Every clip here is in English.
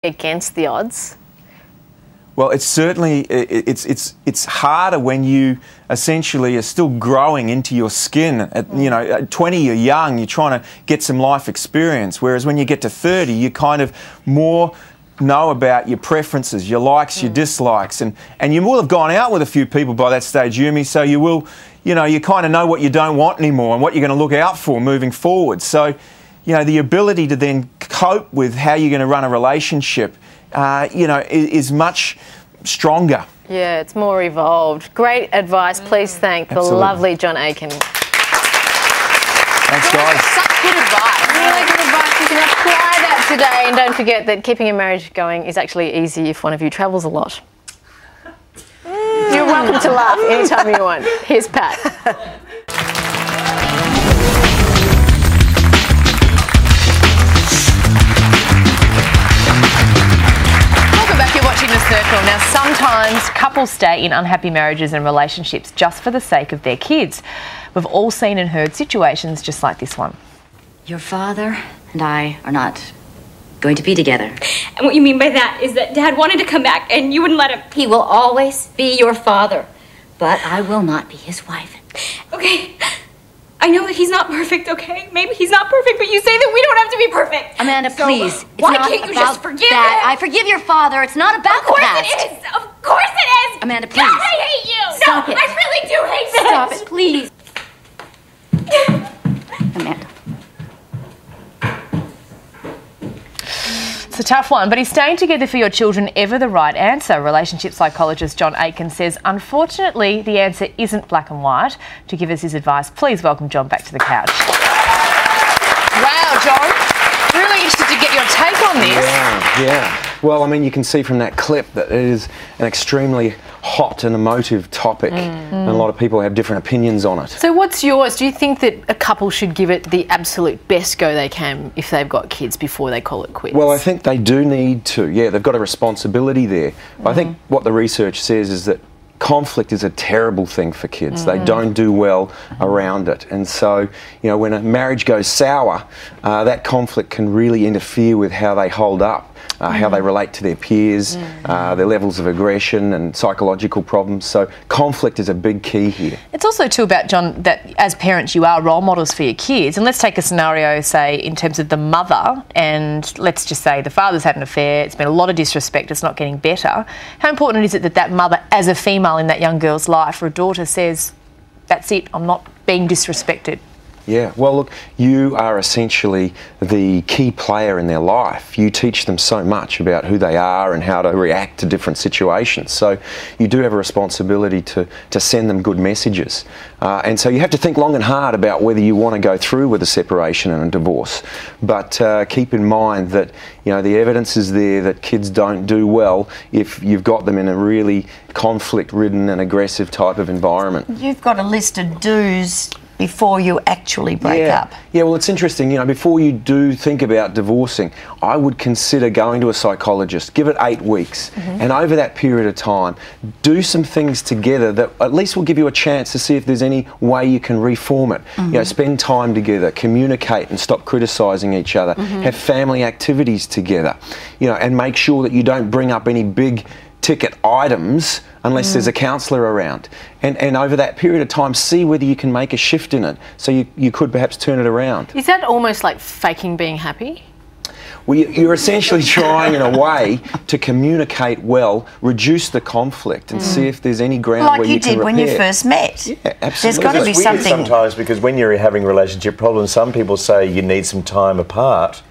against the odds? Well, it's certainly, it's harder when you essentially are still growing into your skin. At 20 you're young, you're trying to get some life experience, whereas when you get to 30 you kind of more know about your preferences, your likes, your dislikes, and you will have gone out with a few people by that stage, Yumi, so you will, you kind of know what you don't want anymore and what you're going to look out for moving forward. So, the ability to then cope with how you're going to run a relationship is much stronger. Yeah, it's more evolved. Great advice. Please thank the lovely John Aiken. Thanks, guys. Such good advice. Really good advice. You can apply that today. And don't forget that keeping a marriage going is actually easy if one of you travels a lot. You're welcome to laugh anytime you want. Here's Pat. Watching The Circle. Now, sometimes couples stay in unhappy marriages and relationships just for the sake of their kids. We've all seen and heard situations just like this one. Your father and I are not going to be together. And what you mean by that is that Dad wanted to come back and you wouldn't let him. He will always be your father, but I will not be his wife. Okay. I know that he's not perfect, okay? Maybe he's not perfect, but you say that we don't have to be perfect. Amanda, please. Why can't you just forgive him? I forgive your father. It's not about the past. Of course it is. Of course it is. Amanda, please. God, I hate you. Stop it. I really do hate this. Stop it, please. Amanda. It's a tough one, but is staying together for your children ever the right answer? Relationship psychologist John Aiken says, unfortunately, the answer isn't black and white. To give us his advice, please welcome John back to the couch. Wow, John. Really interested to get your take on this. Yeah. Well, I mean, you can see from that clip that it is an extremely hot and emotive topic, and a lot of people have different opinions on it. So what's yours? Do you think that a couple should give it the absolute best go they can if they've got kids before they call it quits? Well, I think they do need to. Yeah, they've got a responsibility there. But I think what the research says is that conflict is a terrible thing for kids. They don't do well around it. And so, when a marriage goes sour, that conflict can really interfere with how they hold up. How they relate to their peers, their levels of aggression and psychological problems. So conflict is a big key here. It's also too about, John, that as parents you are role models for your kids. And let's take a scenario, say, in terms of the mother, and let's just say the father's had an affair, it's been a lot of disrespect, it's not getting better. How important is it that that mother, as a female in that young girl's life or a daughter, says, that's it, I'm not being disrespected? Yeah, well, look, you are essentially the key player in their life. You teach them so much about who they are and how to react to different situations. So you do have a responsibility to send them good messages. And so you have to think long and hard about whether you want to go through with a separation and a divorce. But keep in mind that, the evidence is there that kids don't do well if you've got them in a really conflict-ridden and aggressive type of environment. You've got a list of do's before you actually break up. Yeah, well, it's interesting, before you do think about divorcing, I would consider going to a psychologist, give it 8 weeks, and over that period of time, do some things together that at least will give you a chance to see if there's any way you can reform it. Spend time together, communicate and stop criticising each other, have family activities together, and make sure that you don't bring up any big ticket items unless there's a counsellor around. And over that period of time, see whether you can make a shift in it so you could perhaps turn it around. Is that almost like faking being happy? Well, you're essentially trying in a way to communicate well, reduce the conflict and see if there's any ground where you can repair. Like you did when you first met. Yeah, absolutely. There's got to be something. Sometimes, because when you're having relationship problems, some people say you need some time apart.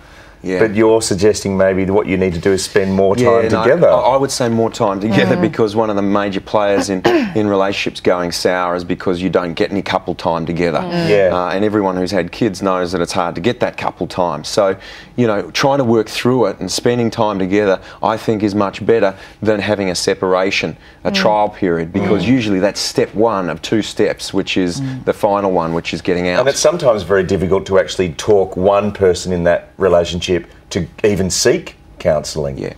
Yeah. But you're suggesting maybe what you need to do is spend more time together. I would say more time together because one of the major players in relationships going sour is because you don't get any couple time together. And everyone who's had kids knows that it's hard to get that couple time. So, trying to work through it and spending time together, I think, is much better than having a separation, a trial period, because usually that's step one of 2 steps, which is the final one, which is getting out. And it's sometimes very difficult to actually talk one person in that relationship to even seek counselling. Yeah.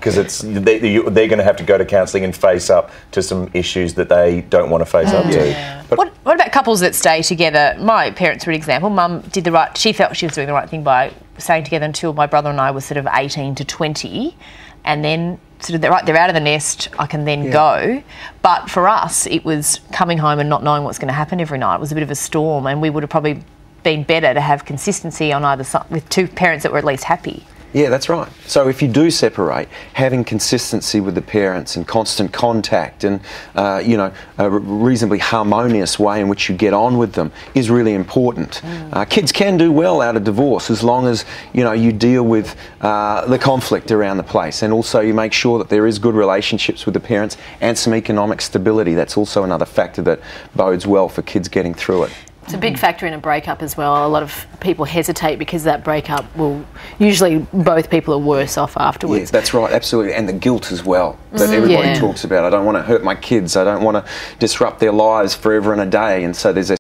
because they're going to have to go to counselling and face up to some issues that they don't want to face up to. But What about couples that stay together? My parents were an example. Mum did the right. She felt she was doing the right thing by staying together until my brother and I were sort of 18 to 20, and then sort of they're out of the nest. I can then go. But for us, it was coming home and not knowing what's going to happen every night. It was a bit of a storm, and we would have probably been better to have consistency on either side with two parents that were at least happy. Yeah, that's right. So if you do separate, having consistency with the parents and constant contact and, a reasonably harmonious way in which you get on with them is really important. Kids can do well out of divorce as long as, you deal with the conflict around the place, and also you make sure that there is good relationships with the parents and some economic stability. That's also another factor that bodes well for kids getting through it. It's a big factor in a breakup as well. A lot of people hesitate because that breakup will usually both people are worse off afterwards. Yeah, that's right, absolutely, and the guilt as well that everybody talks about. I don't want to hurt my kids. I don't want to disrupt their lives forever and a day, and so there's a